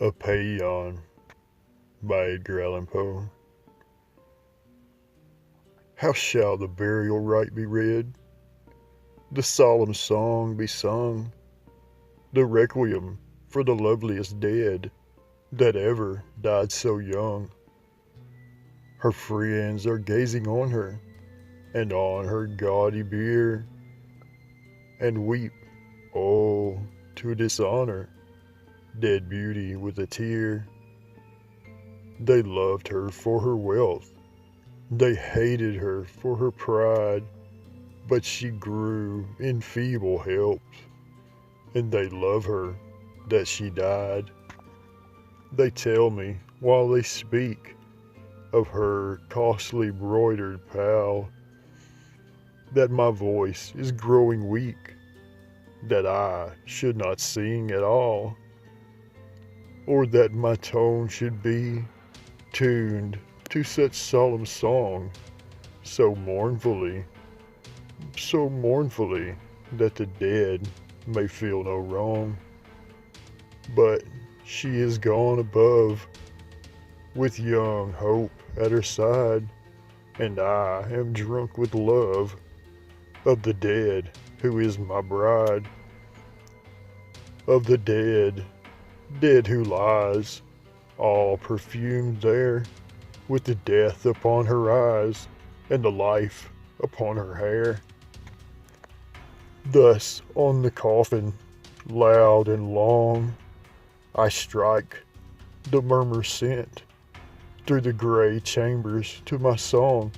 A Paean by Edgar Allan Poe. How shall the burial rite be read? The solemn song be sung, the requiem for the loveliest dead that ever died so young. Her friends are gazing on her and on her gaudy bier, and weep, oh, to dishonor dead beauty with a tear. They loved her for her wealth, they hated her for her pride, but she grew in feeble health, and they love her that she died. They tell me while they speak of her costly broidered pall that my voice is growing weak, that I should not sing at all, or that my tone should be tuned to such solemn song, so mournfully, so mournfully that the dead may feel no wrong. But she is gone above, with young hope at her side, and I am drunk with love of the dead who is my bride, of the dead, dead who lies, all perfumed there, with the death upon her eyes and the life upon her hair. Thus on the coffin, loud and long, I strike, the murmur sent through the gray chambers to my song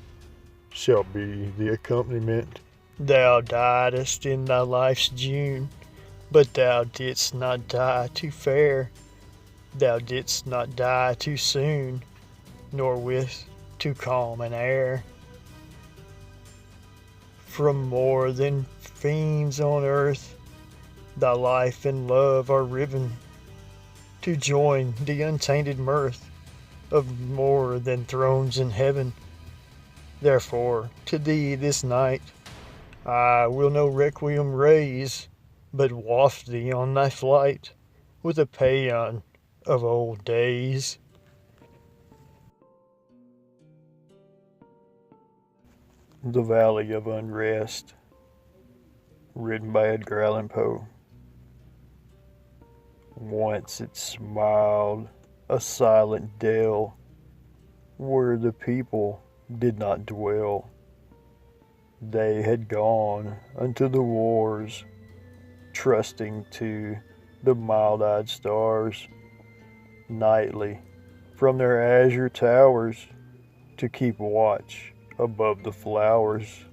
shall be the accompaniment. Thou diedest in thy life's June, but thou didst not die too fair. Thou didst not die too soon, nor with too calm an air. From more than fiends on earth, thy life and love are riven to join the untainted mirth of more than thrones in heaven. Therefore, to thee this night I will no requiem raise, but waft thee on thy flight with a paean of old days. The Valley of Unrest, written by Edgar Allan Poe. Once it smiled, a silent dell, where the people did not dwell. They had gone unto the wars, trusting to the mild-eyed stars, nightly from their azure towers to keep watch above the flowers,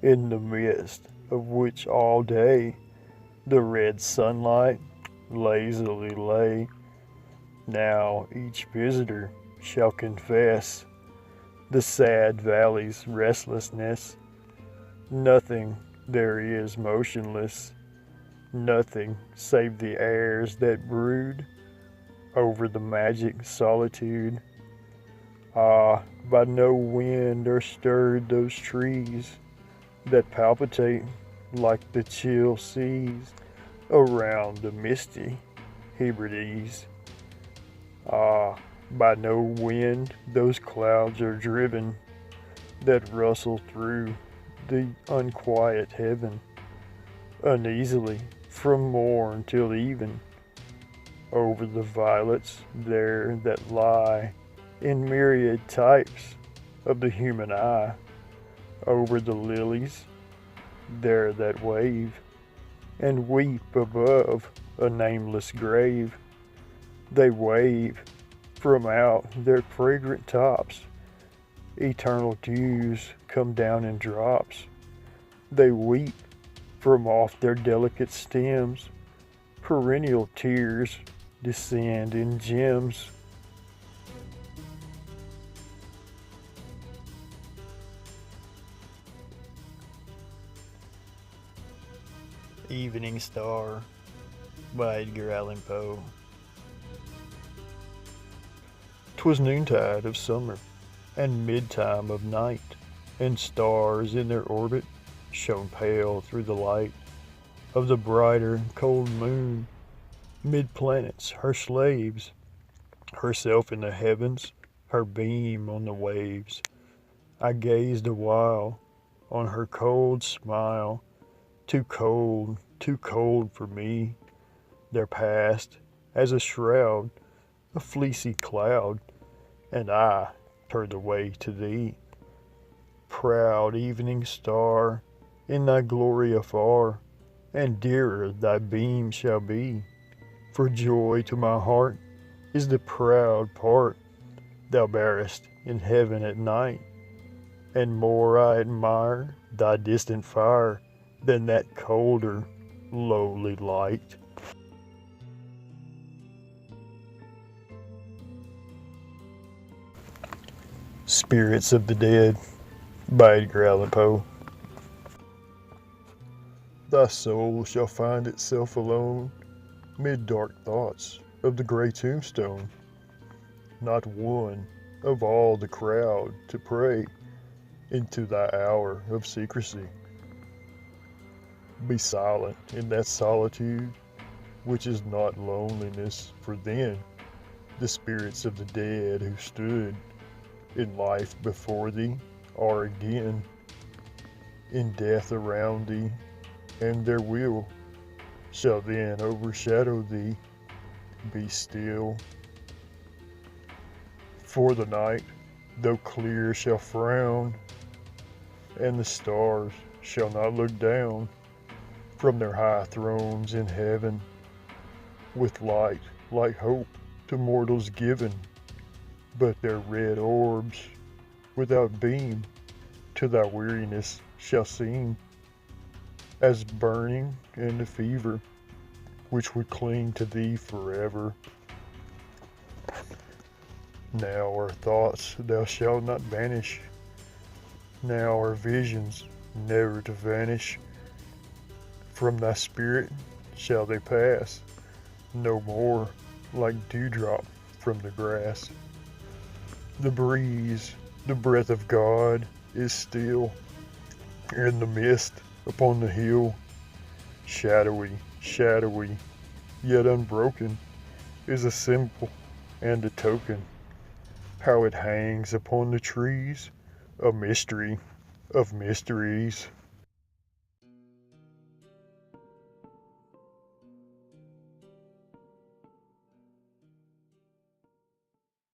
in the midst of which all day the red sunlight lazily lay. Now each visitor shall confess the sad valley's restlessness. Nothing there is motionless, nothing save the airs that brood over the magic solitude. Ah, by no wind are stirred those trees that palpitate like the chill seas around the misty Hebrides. Ah, by no wind those clouds are driven that rustle through the unquiet heaven, uneasily from morn till even, over the violets there that lie in myriad types of the human eye, over the lilies there that wave and weep above a nameless grave. They wave from out their fragrant tops, eternal dews come down in drops. They weep from off their delicate stems, perennial tears descend in gems. Evening Star by Edgar Allan Poe. 'Twas noontide of summer, and mid-time of night, and stars in their orbit shone pale through the light of the brighter cold moon. Mid-planets, her slaves, herself in the heavens, her beam on the waves. I gazed a while on her cold smile, too cold for me. There passed, as a shroud, a fleecy cloud, and I turned away to thee. Proud evening star, in thy glory afar, and dearer thy beam shall be. For joy to my heart is the proud part thou bearest in heaven at night, and more I admire thy distant fire than that colder, lowly light. Spirits of the Dead by Edgar Allan Poe. Thy soul shall find itself alone mid dark thoughts of the grey tombstone. Not one of all the crowd to pray into thy hour of secrecy. Be silent in that solitude which is not loneliness, for then the spirits of the dead who stood in life before thee are again in death around thee, and their will shall then overshadow thee. Be still, for the night, though clear, shall frown, and the stars shall not look down from their high thrones in heaven with light like hope to mortals given, but their red orbs without beam to thy weariness shall seem as burning and a fever which would cling to thee forever. Now our thoughts thou shalt not banish, now our visions never to vanish. From thy spirit shall they pass, no more like dewdrop from the grass. The breeze, the breath of God, is still, and the mist upon the hill, shadowy, shadowy, yet unbroken, is a symbol and a token. How it hangs upon the trees, a mystery of mysteries.